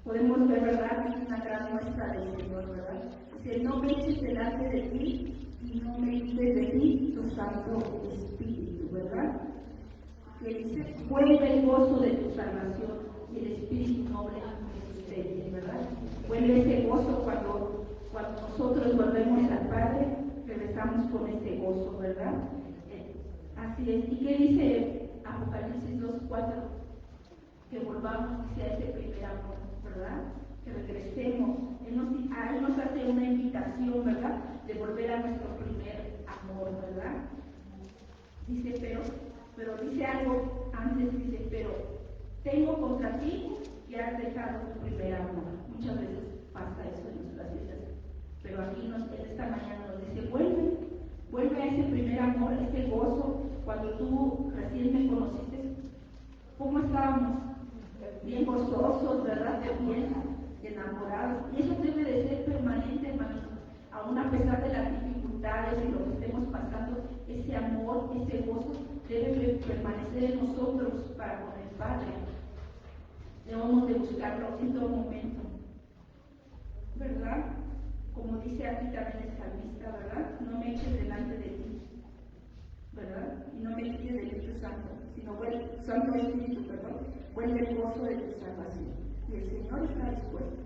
S1: Podemos ver, ¿verdad?, una gran muestra del Señor, ¿verdad? Dice, no me eches delante de ti y no me quites de ti tu Santo Espíritu, ¿verdad? Que dice, vuelve el gozo de tu salvación y el espíritu noble de ustedes, ¿verdad? Vuelve ese gozo cuando nosotros volvemos al Padre, regresamos con ese gozo, ¿verdad? Así es. ¿Y qué dice Apocalipsis 2:4? Que volvamos hacia ese primer amor, ¿verdad? Que regresemos. Él nos hace una invitación, ¿verdad?, de volver a nuestro primer amor, ¿verdad? Dice, pero dice algo antes, dice, pero tengo contra ti que has dejado tu primer amor. Muchas veces pasa eso en nuestras vidas, pero aquí en esta mañana nos dice, vuelve a ese primer amor, ese gozo. Cuando tú recién me conociste, ¿cómo estábamos? Bien gozosos, ¿verdad?, bien enamorados. Y eso debe de ser permanente, hermanos. Aún a pesar de las dificultades y lo que estemos pasando, ese amor, ese gozo debe permanecer en nosotros para con el Padre. Debemos de buscarlo en todo momento, ¿verdad? Como dice aquí también el salmista, ¿verdad? No me eches delante de ti, ¿verdad? Y no me quites del Espíritu Santo, sino Santo Espíritu, perdón, vuelve el gozo de tu salvación. Y el Señor está dispuesto,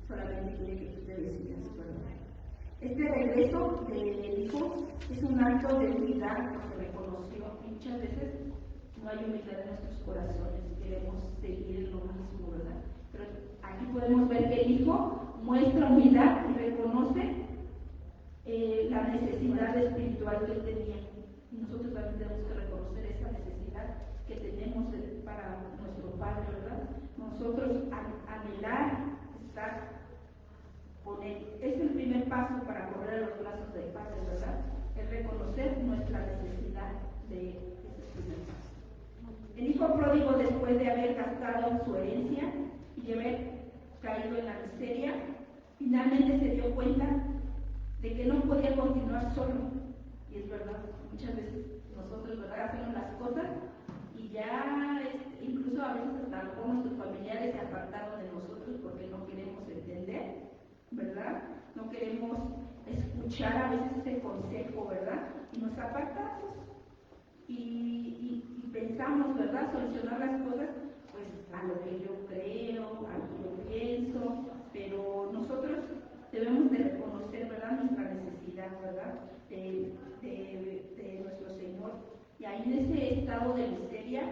S1: solamente quiere que tú te decidas, ¿verdad? Este regreso del Hijo es un acto de humildad, porque reconoció, y muchas veces no hay humildad en nuestros corazones, queremos seguir en lo mismo, ¿verdad? Pero aquí podemos ver que el Hijo muestra humildad y reconoce la necesidad espiritual que él tenía. Y nosotros también tenemos que reconocer esa necesidad que tenemos para nuestro Padre, ¿verdad? Nosotros anhelar estar con Él. Es el primer paso para correr a los brazos del Padre, ¿verdad? Es reconocer nuestra necesidad de ese primer paso. El hijo pródigo, después de haber gastado su herencia y de haber caído en la miseria, finalmente se dio cuenta de que no podía continuar solo. Y es verdad, muchas veces nosotros, ¿verdad?, hacemos las cosas y ya incluso a veces hasta algunos nuestros familiares se apartaron de nosotros porque no queremos entender, ¿verdad? No queremos escuchar a veces ese consejo, ¿verdad? Y nos apartamos y pensamos, ¿verdad?, solucionar las cosas pues a lo que yo creo, a lo que yo pienso, pero nosotros debemos de reconocer, ¿verdad?, nuestra necesidad, ¿verdad?, de nuestro Señor. Y ahí en ese estado de miseria,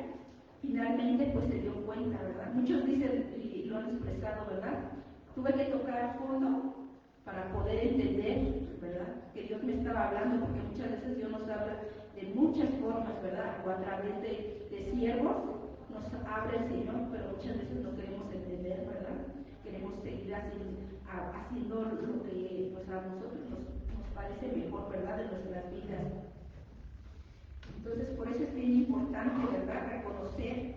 S1: finalmente pues se dio cuenta, ¿verdad? Muchos dicen, y lo han expresado, ¿verdad? Tuve que tocar a fondo para poder entender, ¿verdad?, que Dios me estaba hablando, porque muchas veces Dios nos habla de muchas formas, ¿verdad? O a través de siervos nos abre el Señor, pero muchas veces no queremos entender, ¿verdad? Queremos seguir haciendo lo que pues, a nosotros nos parece mejor, ¿verdad? De nuestras vidas. Entonces, por eso es bien importante, ¿verdad? Reconocer.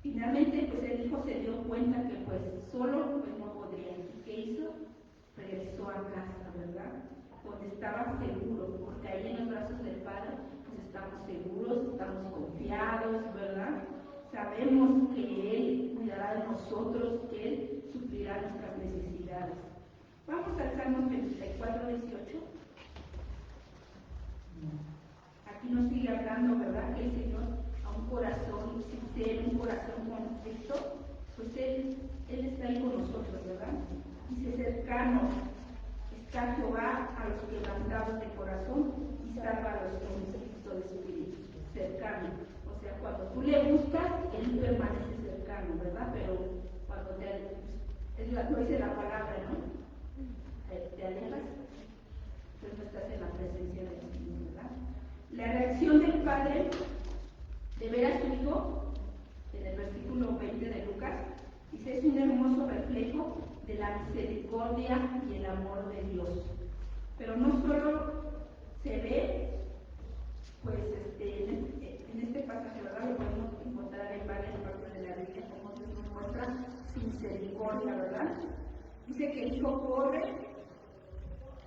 S1: Finalmente, pues el hijo se dio cuenta que pues solo pues, no podría. ¿Qué hizo? Regresó a casa, ¿verdad? Donde estaba seguro, porque ahí en los brazos del Padre pues estamos seguros, estamos confiados, ¿verdad? Sabemos que Él cuidará de nosotros, que Él suplirá nuestras necesidades. Vamos al Salmo 34:18. Aquí nos sigue hablando, ¿verdad? Que el Señor a un corazón sincero, un corazón contrito, pues Él está ahí con nosotros, ¿verdad? Dice, cercano está Jehová a los quebrantados de corazón y salva a los contritos de espíritu. Cercano. O sea, cuando tú le buscas, Él permanece cercano, ¿verdad? Pero cuando te alejas, no dice la palabra, ¿no? Te alejas, pues no estás en la presencia de Dios, ¿verdad? La reacción del Padre de ver a su Hijo, en el versículo 20 de Lucas, dice, es un hermoso reflejo de la misericordia y el amor de Dios. Pero no solo se ve, pues en este pasaje, ¿verdad? Lo podemos encontrar en varias partes de la Biblia, como Dios nos muestra su misericordia, ¿verdad? Dice que el Hijo corre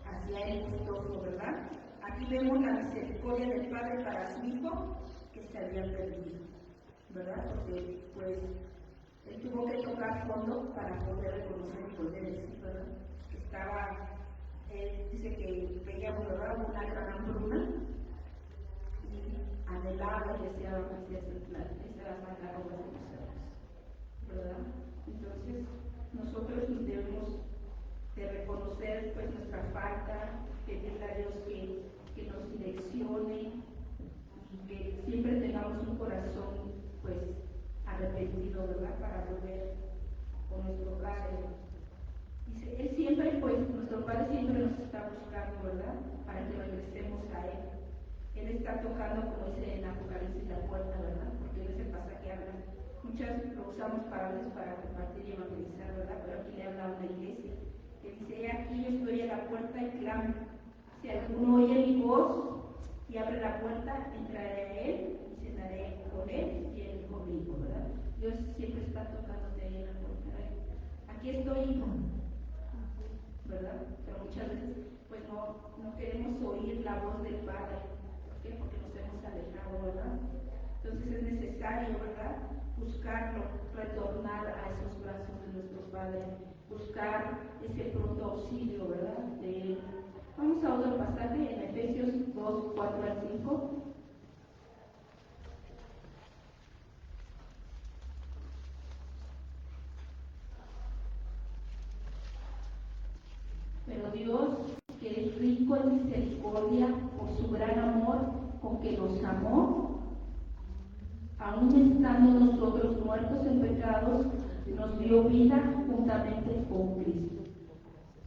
S1: hacia el gustoso, ¿verdad? Aquí vemos la misericordia del Padre para su Hijo que se había perdido, ¿verdad? Porque pues Él tuvo que tocar fondo para poder reconocer y poder decir, ¿verdad? Que estaba, dice que veía, ¿verdad? Una gran hambruna y anhelaba y deseaba que se la sacaron de los cerros, ¿verdad? Entonces nosotros debemos de reconocer pues nuestra falta, pedirle a Dios que nos direccione y que siempre tengamos un corazón pues arrepentido, ¿verdad? Para volver con nuestro Padre. Dice, Él siempre, pues, nuestro Padre siempre nos está buscando, ¿verdad? Para que regresemos a Él. Él está tocando, como dice en Apocalipsis, la puerta, ¿verdad? Porque en ese pasaje habla, muchas lo usamos para compartir y evangelizar, ¿verdad? Pero aquí le habla a una iglesia que dice, aquí yo estoy a la puerta y clamo. Si alguno oye mi voz y abre la puerta, entraré a Él y cenaré con Él y Él conmigo, ¿verdad? Dios siempre está tocándote ahí en la puerta. Aquí estoy, hijo, ¿verdad? Pero muchas veces pues no queremos oír la voz del Padre. ¿Por qué? Porque nos hemos alejado, ¿verdad? Entonces es necesario, ¿verdad? Buscarlo, retornar a esos brazos de nuestro Padre, buscar ese pronto auxilio, ¿verdad? De Él. Vamos a otro pasaje en Efesios 2, 4 al 5. Pero Dios, que es rico en misericordia por su gran amor con que nos amó, aún estando nosotros muertos en pecados, nos dio vida juntamente con Cristo.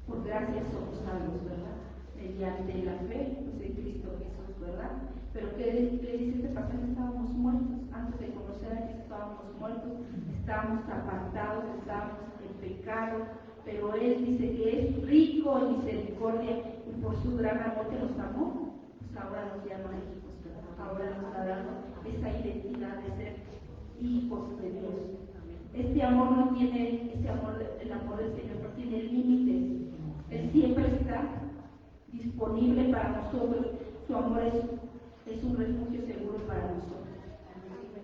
S1: Por gracia somos salvos, ¿verdad? Mediante la fe, pues en Cristo Jesús, ¿verdad? Pero ¿qué dice este pasaje? Estábamos muertos. Antes de conocer a Cristo estábamos muertos, estábamos apartados, estábamos en pecado, pero Él dice que es rico en misericordia y por su gran amor que nos amó, pues ahora nos llama hijos, ¿verdad? Ahora nos ha dado esa identidad de ser hijos de Dios. Este amor no tiene, el amor del Señor no tiene límites. Él siempre está disponible para nosotros. Su amor es un refugio seguro para nosotros.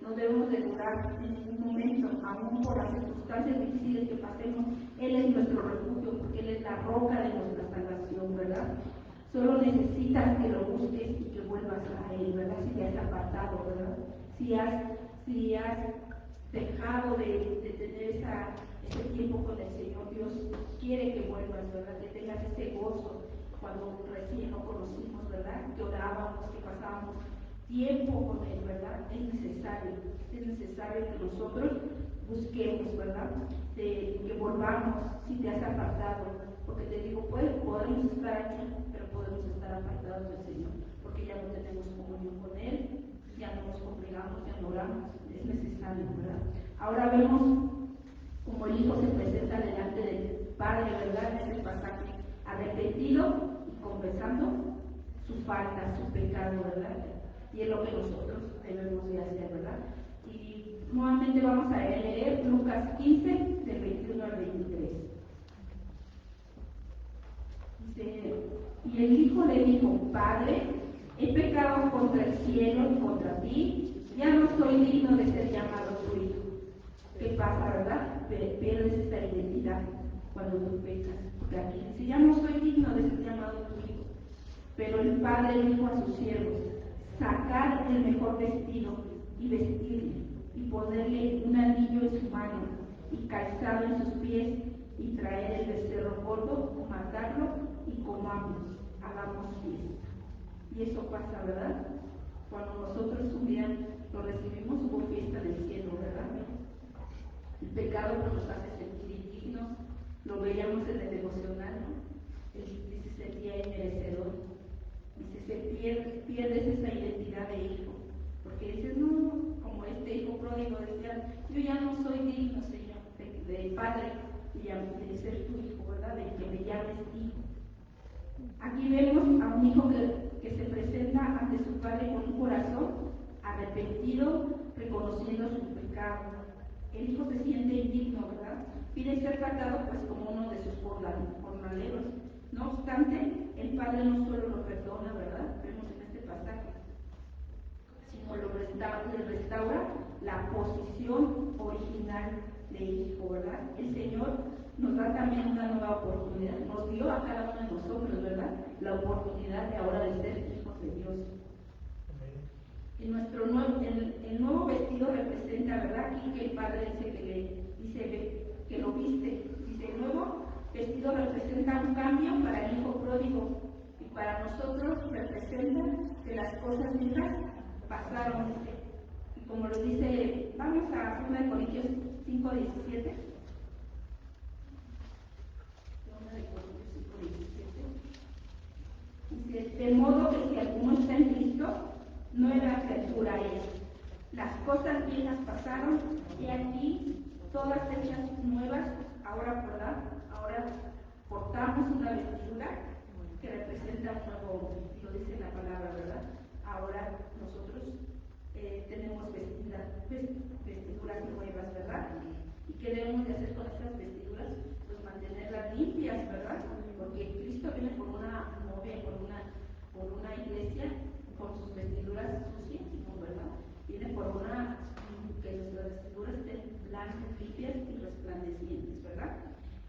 S1: No debemos de dudar en ningún momento, aún por las circunstancias difíciles que pasemos. Él es nuestro refugio, porque Él es la roca de nuestra salvación, ¿verdad? Solo necesitas que lo busques y que vuelvas a Él, ¿verdad? Si te has apartado, ¿verdad? Si has dejado de tener ese tiempo con el Señor, Dios quiere que vuelvas, ¿verdad? Que tengas ese gozo cuando recién lo conocimos, ¿verdad? Que orábamos, que pasábamos tiempo con Él, ¿verdad? Es necesario que nosotros busquemos, ¿verdad? Que volvamos si te has apartado, porque te digo, podemos estar aquí, pero podemos estar apartados del Señor, porque ya no tenemos comunión con Él, Ahora vemos como el Hijo se presenta delante del Padre, ¿verdad? En este pasaje, arrepentido y confesando su falta, su pecado, ¿verdad? Y es lo que nosotros debemos de hacer, ¿verdad? Y nuevamente vamos a leer Lucas 15, del 21 al 23. Dice, y el Hijo le dijo, Padre, he pecado contra el cielo y contra ti, ya no soy digno de ser llamado tu hijo. ¿Qué pasa, verdad? Pierdes esta identidad cuando tú pecas. Porque aquí dice, ya no soy digno de ser llamado tu hijo. Pero el Padre dijo a sus siervos, sacad el mejor vestido y vestirle, y ponerle un anillo en su mano, y calzado en sus pies, y traer el becerro gordo, matarlo, y comamos, hagamos fiesta. Y eso pasa, ¿verdad? Cuando nosotros un día lo recibimos, hubo fiesta en el cielo, ¿verdad? El pecado nos hace sentir indignos, lo veíamos en el devocional, ¿no? Dice, se sentía inmerecedor. Dice, pierdes esa identidad de hijo. Porque dices, no, como este hijo pródigo decía, yo ya no soy digno, Señor, de padre, de ser tu hijo, ¿verdad? De que me llames hijo. Aquí vemos a un hijo que se presenta ante su padre con un corazón arrepentido, reconociendo su pecado. El hijo se siente indigno, ¿verdad? Pide ser tratado pues como uno de sus jornaleros. No obstante, el padre no solo lo perdona, ¿verdad? Vemos en este pasaje, sino le restaura la posición original de hijo, ¿verdad? El Señor nos da también una nueva oportunidad, nos dio a cada uno de nosotros, ¿verdad? La oportunidad de ahora de ser hijos de Dios. El nuevo vestido representa, ¿verdad? Aquí que el Padre dice que lo viste. Dice, el nuevo vestido representa un cambio para el hijo pródigo y para nosotros representa que las cosas viejas pasaron. Y como lo dice, vamos a 1 Corintios 5:17. Dice, de modo que si alguno está en Cristo, nueva criatura es. Las cosas viejas pasaron y aquí todas hechas nuevas, ahora, ¿verdad? Ahora portamos una vestidura que representa un nuevo hombre, lo dice la palabra, ¿verdad? Ahora nosotros tenemos vestiduras nuevas, ¿verdad? ¿Y qué debemos de hacer con estas vestiduras? Pues mantenerlas limpias, ¿verdad? Porque Cristo viene por una novia, por una iglesia con sus vestiduras sucias, ¿no? ¿Verdad? Viene por que nuestras vestiduras estén blancas, limpias y resplandecientes, ¿verdad?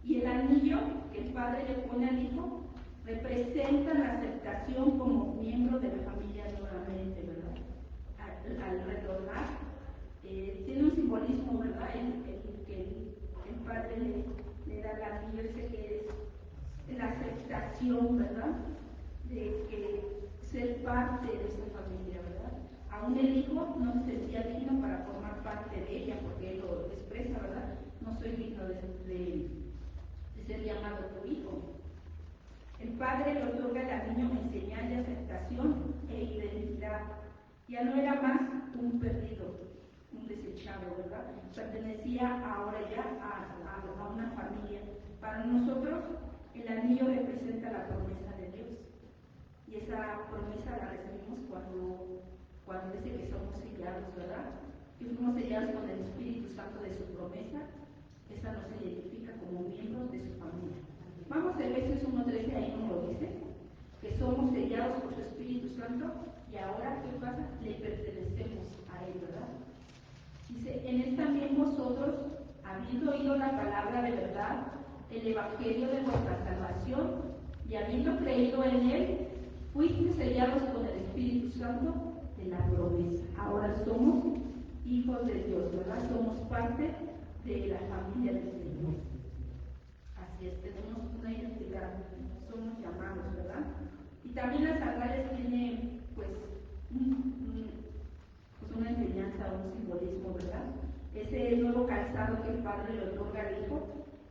S1: Y el anillo que el Padre le pone al Hijo representa la aceptación como miembro de la familia nuevamente, ¿verdad? Al retornar, tiene un simbolismo, ¿verdad? El Padre le da el anillo ese que es la aceptación, ¿verdad? De que ser parte de esa familia, ¿verdad? Aún el hijo no se sentía digno para formar parte de ella, porque él lo expresa, ¿verdad? No soy digno de ser llamado tu hijo. El padre le otorga al niño en señal de aceptación e identidad. Ya no era más un perdido, un desechado, ¿verdad? Pertenecía ahora ya a una familia. Para nosotros, el anillo representa la promesa de Dios. Y esa promesa la recibimos cuando dice que somos sellados, ¿verdad? Que fuimos sellados con el Espíritu Santo de su promesa. Esa nos identifica como miembros de su familia. Vamos a Efesios 1:13, ahí nos lo dice, que somos sellados por su Espíritu Santo y ahora, ¿qué pasa? Le pertenecemos a Él, ¿verdad? Dice, en Él también vosotros, habiendo oído la palabra de verdad, el Evangelio de vuestra salvación, y habiendo creído en Él, fuiste sellados con el Espíritu Santo de la promesa. Ahora somos hijos de Dios, ¿verdad? Somos parte de la familia del Señor. Así es, tenemos una identidad, somos llamados, ¿verdad? Y también las sandalias tienen, pues, una enseñanza, un simbolismo, ¿verdad? Ese nuevo calzado que el Padre le otorga al Hijo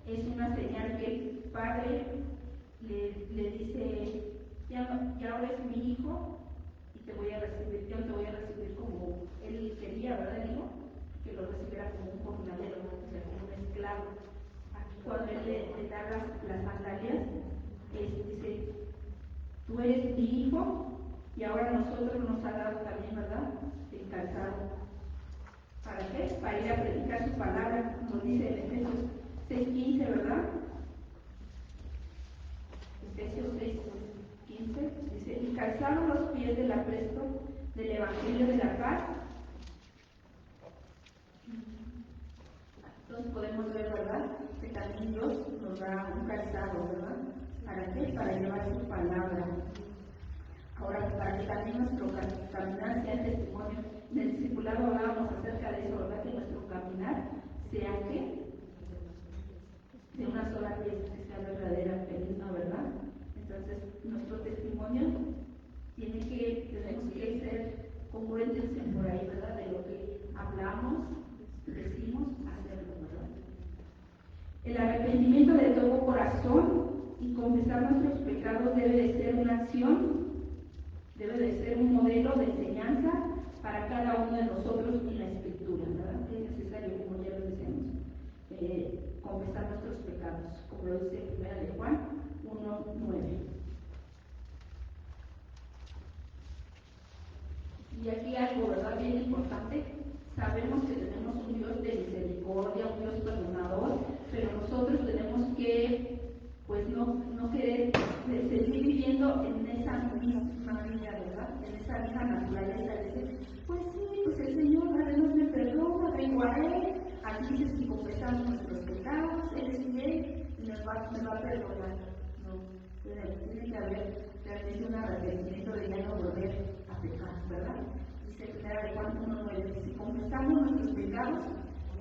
S1: es una señal que el Padre le dice, ya ahora es mi hijo y te voy a recibir, yo te voy a recibir como él quería, ¿verdad? El hijo, que lo recibiera como un jornalero. tú eres mi hijo, y ahora a nosotros nos ha dado también, ¿verdad?, el calzado. ¿Para qué? Para ir a predicar su palabra, como dice en Efesios 6:15, ¿verdad? Efesios 6:15 dice: y calzaron los pies del apresto del Evangelio de la paz. Entonces podemos ver, ¿verdad?, que también Dios nos da un calzado, ¿verdad? ¿Para qué? Para llevar su palabra. Ahora, para que también nuestro caminar sea testimonio. En el discipulado hablábamos acerca de eso, ¿verdad? Que nuestro caminar sea ¿qué? De una sola pieza, que sea verdadera, feliz, ¿no? ¿Verdad? Entonces, nuestro testimonio tenemos que ser congruentes por ahí, ¿verdad? De lo que hablamos, decimos, hacerlo, ¿verdad? El arrepentimiento de todo corazón y confesar nuestros pecados debe de ser una acción, debe de ser un modelo de enseñanza para cada uno de nosotros en la Escritura, ¿verdad? Es necesario, como ya lo decíamos, confesar nuestros pecados, como lo dice 1 de Juan 1:9. Y aquí algo, ¿verdad?, bien importante. Sabemos que tenemos un Dios de misericordia, un Dios perdonador, pero nosotros tenemos que, pues, no querer seguir viviendo en esa misma vida, ¿verdad? En esa misma naturaleza de decir, pues sí, pues el Señor a veces me perdona, vengo a Él, aquí dice que confesamos nuestros pecados, Él es fiel y me va a perdonar. No, tiene que haber realmente un arrepentimiento de ya no volver a pecar, ¿verdad? Dice 1 de Juan 1:9, si confesamos nuestros pecados,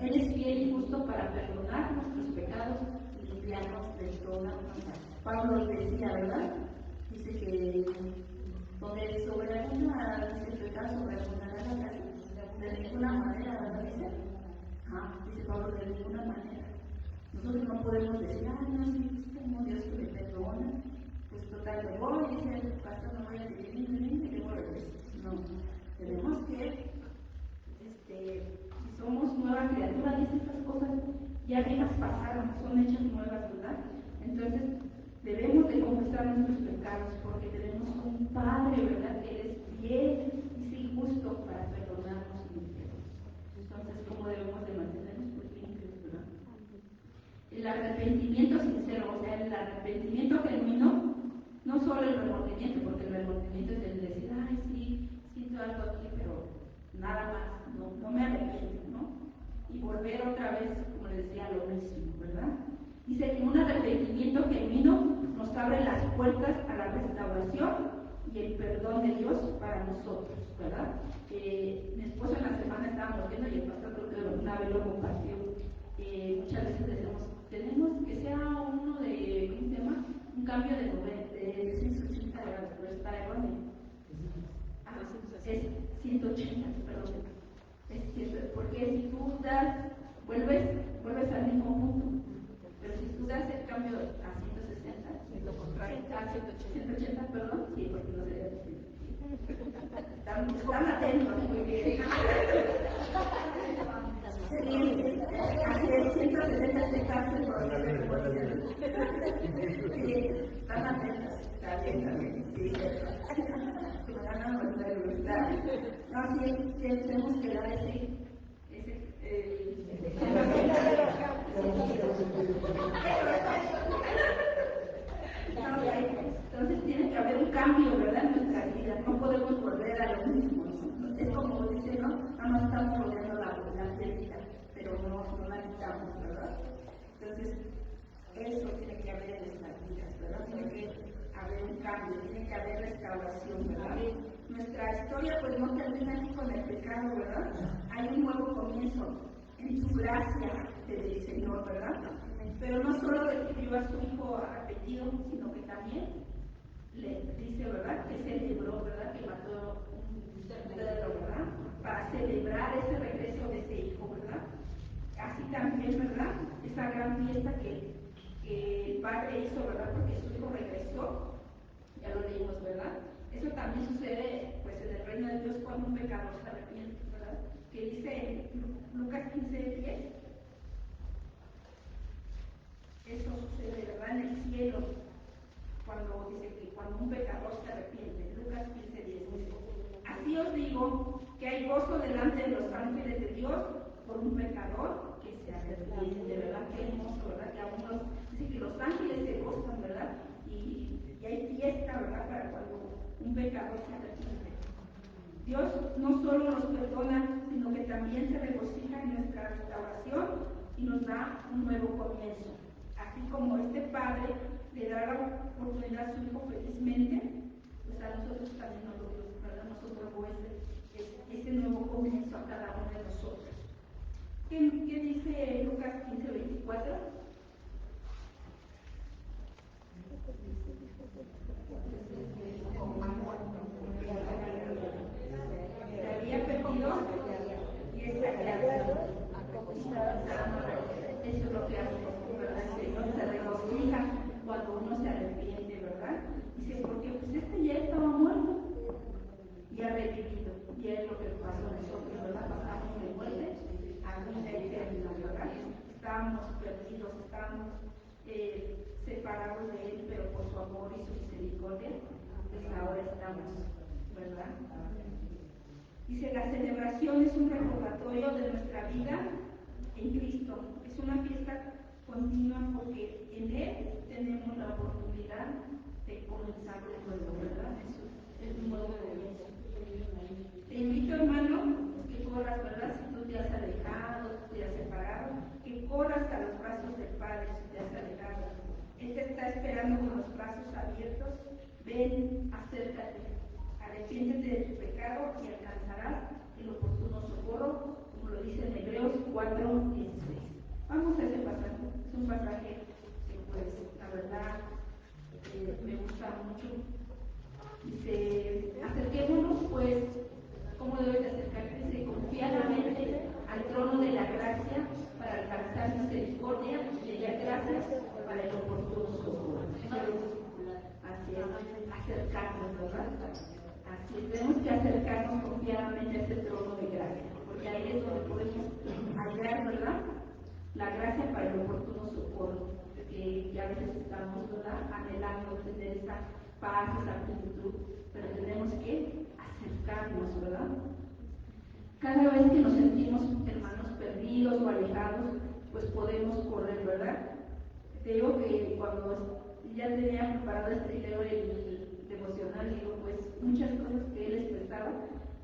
S1: Él es fiel y justo para perdonar nuestros pecados y limpiarnos de toda maldad. Pablo decía, ¿verdad? Dice que donde sobre alguna dice pecado sobre alguna casa, de ninguna manera, ¿verdad? Dice Pablo, de ninguna manera. Nosotros no podemos decir, no, sí, tengo Dios que me perdona, pues total, me voy, dice el pastor, no voy a decir, y luego regreso. No, tenemos que, si somos nueva criatura, dice estas cosas ya viejas pasaron, son hechas nuevas, ¿verdad? Entonces, debemos de confesar nuestros pecados porque tenemos un Padre, ¿verdad?, que Él es fiel y sí justo para perdonarnos y limpiarnos. Entonces, ¿cómo debemos de mantenernos limpios, verdad? El arrepentimiento sincero, o sea, el arrepentimiento genuino, no solo el remordimiento, porque el remordimiento es el decir, ay, sí, siento algo aquí, pero nada más, no me arrepiento, ¿no? Y volver otra vez, como les decía, a lo mismo, ¿verdad? Dice que un arrepentimiento genuino nos abre las puertas a la restauración y el perdón de Dios para nosotros, ¿verdad? Mi esposo en la semana estábamos viendo y el pastor creo que una vez lo compartió. Muchas veces decimos, tenemos que sea uno de, ¿cómo se llama? Un cambio de 180 grados, pero está erróneo. Es 180, perdón. Es cierto, porque si tú vuelves al mismo punto. Pero si tú das el cambio a 160, lo contrario, a 180, perdón, sí, porque no sería decir. Están atentos, muy bien. Hacer 160 este cambio, están atentos, también, sí. No, sí, tenemos que dar ese entonces tiene que haber un cambio, ¿verdad?, en nuestras vidas. No podemos volver a lo mismo, ¿no? Es como dice, ¿no? Nada más estamos rodeando la pielita, pero no la quitamos, ¿verdad? Entonces, eso tiene que haber en nuestras vidas, ¿verdad? Tiene que haber un cambio, tiene que haber restauración, ¿verdad? Nuestra historia pues no termina aquí con el pecado, ¿verdad? Hay un nuevo comienzo en su gracia del Señor, ¿verdad? Pero no solo describió a su hijo arrepentido, sino que también le dice, ¿verdad?, que celebró, ¿verdad?, que mató un cordero, ¿verdad?, para celebrar ese regreso de ese hijo, ¿verdad? Así también, ¿verdad?, esa gran fiesta que el padre hizo, ¿verdad?, porque su hijo regresó, ya lo leímos, ¿verdad? Eso también sucede, pues, en el reino de Dios cuando un pecador se arrepiente, ¿verdad? Que dice en Lucas 15:10, eso sucede, ¿verdad?, en el cielo, cuando favor, dice que cuando un pecador se arrepiente, Lucas 15:10 dice, así os digo que hay gozo delante de los ángeles de Dios por un pecador que se arrepiente, de verdad, qué hermoso, ¿verdad? Que aún dice que los ángeles se gozan, ¿verdad? Y hay fiesta, ¿verdad? Para cuando un pecador se arrepiente. Dios no solo nos perdona, sino que también se regocija en nuestra restauración y nos da un nuevo comienzo. Así como este padre le da la oportunidad a su hijo felizmente, pues a nosotros también nos lo dio, ¿verdad? Nos otorgó ese nuevo comienzo a cada uno de nosotros. ¿Qué dice Lucas 15:24? Se había perdido y es hallado. Eso es lo que hace, ¿verdad? El Señor se regocija cuando uno se arrepiente, ¿verdad? Dice, porque pues este ya estaba muerto y ha revivido. Y es lo que pasó a nosotros, ¿verdad? Pasamos de muerte a vida eterna, ¿verdad? Estábamos perdidos, estábamos separados de Él, pero por su amor y su misericordia, pues ahora estamos, ¿verdad? Dice, la celebración es un recordatorio de nuestra vida en Cristo. Es una fiesta continua porque en Él tenemos la oportunidad de comenzar de nuevo, ¿verdad? Es un nuevo comienzo. Te invito, hermano, que corras, ¿verdad? Si tú te has alejado, si te has separado, que corras a los brazos del Padre si te has alejado. Él te está esperando con los brazos abiertos. Ven, acércate, arrepiéntete de tu pecado y alcanzarás el oportuno socorro, como lo dice en Hebreos 4:16. Vamos a ese pasaje. Es un pasaje que, pues, la verdad, me gusta mucho. Dice, acerquémonos, pues, ¿cómo debes de acercarte? Dice, confiadamente al trono de la gracia para alcanzar misericordia y hallar gracias para el oportuno socorro. Así es, acercarnos, ¿verdad? Así es, tenemos que acercarnos confiadamente a ese trono de gracia, porque ahí es donde podemos hallar, ¿verdad?, la gracia para el oportuno socorro, que ya a veces estamos, ¿verdad?, anhelando tener esa paz, esa plenitud, pero tenemos que acercarnos, ¿verdad? Cada vez que nos sentimos, hermanos, perdidos o alejados, pues podemos correr, ¿verdad? Te digo que cuando ya tenía preparado este video el devocional, digo, pues muchas cosas que él expresaba,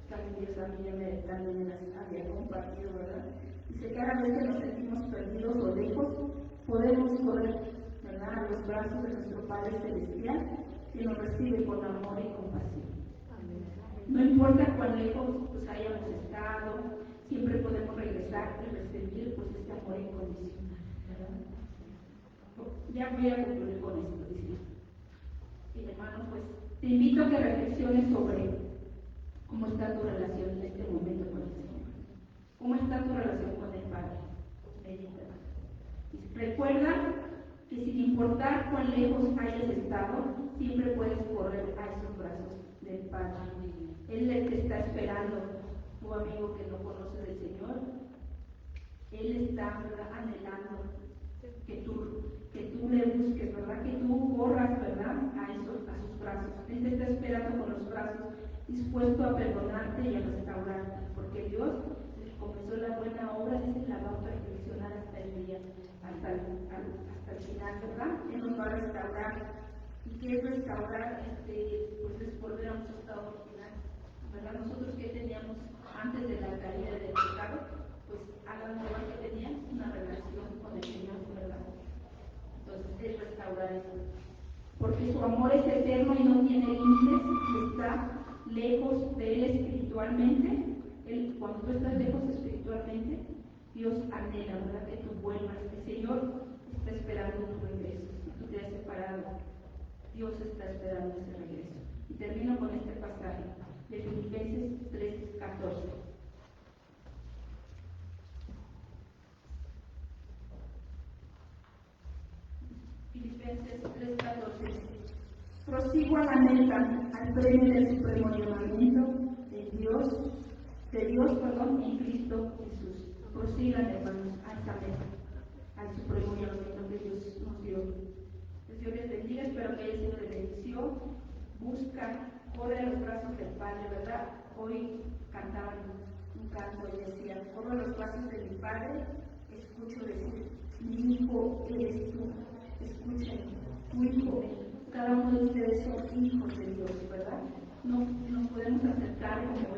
S1: también Dios también me las había compartido, ¿verdad? Dice, cada vez que nos sentimos perdidos o lejos, podemos correr, ¿verdad?, a los brazos de nuestro Padre Celestial, que nos recibe con amor y compasión. No importa cuán lejos pues hayamos estado, siempre podemos regresar y recibir pues este amor incondicional, ¿verdad? Ya voy a concluir con esto, dice. Y hermano, pues te invito a que reflexiones sobre cómo está tu relación en este momento con el Señor. ¿Cómo está tu relación con el Padre? Medita. Recuerda que sin importar cuán lejos hayas estado, siempre puedes correr a esos brazos del Padre. Él te está esperando, tu amigo que no conoce del Señor. Él está, ¿verdad?, anhelando que tú le busques, ¿verdad?, que tú corras, ¿verdad?, a sus brazos. Él te está esperando con los brazos dispuesto a perdonarte y a restaurarte, porque Dios comenzó la buena obra, dice, la va a perfeccionar hasta el día, hasta el final, ¿verdad? Él nos va a restaurar. ¿Y qué es restaurar? Pues es volver a nuestro estado original, ¿verdad? Nosotros que teníamos antes de la caída del pecado, pues Adán y Eva que tenían una relación con el Señor, ¿verdad? Entonces es restaurar eso, porque su amor es eterno y no tiene límites y está lejos de Él espiritualmente. Cuando tú estás lejos espiritualmente, Dios anhela, ¿verdad?, que tú vuelvas. El Señor está esperando tu regreso. Si tú te has separado, Dios está esperando ese regreso. Y termino con este pasaje de Filipenses 3:14. Filipenses 3:14. Prosigo a la meta, al premio del supremo llamamiento de Dios, en Cristo Jesús. Prosigan, hermanos, a esta meta, al supremo llamamiento que Dios nos dio. Dios les bendiga, espero que haya sido de bendición. busca, corre a los brazos del Padre, ¿verdad? Hoy cantaban un canto y decía, corro a los brazos de mi Padre, escucho decir, mi hijo eres tú, escuchen, tu hijo, cada uno de ustedes son hijos de Dios, ¿verdad? No podemos aceptar como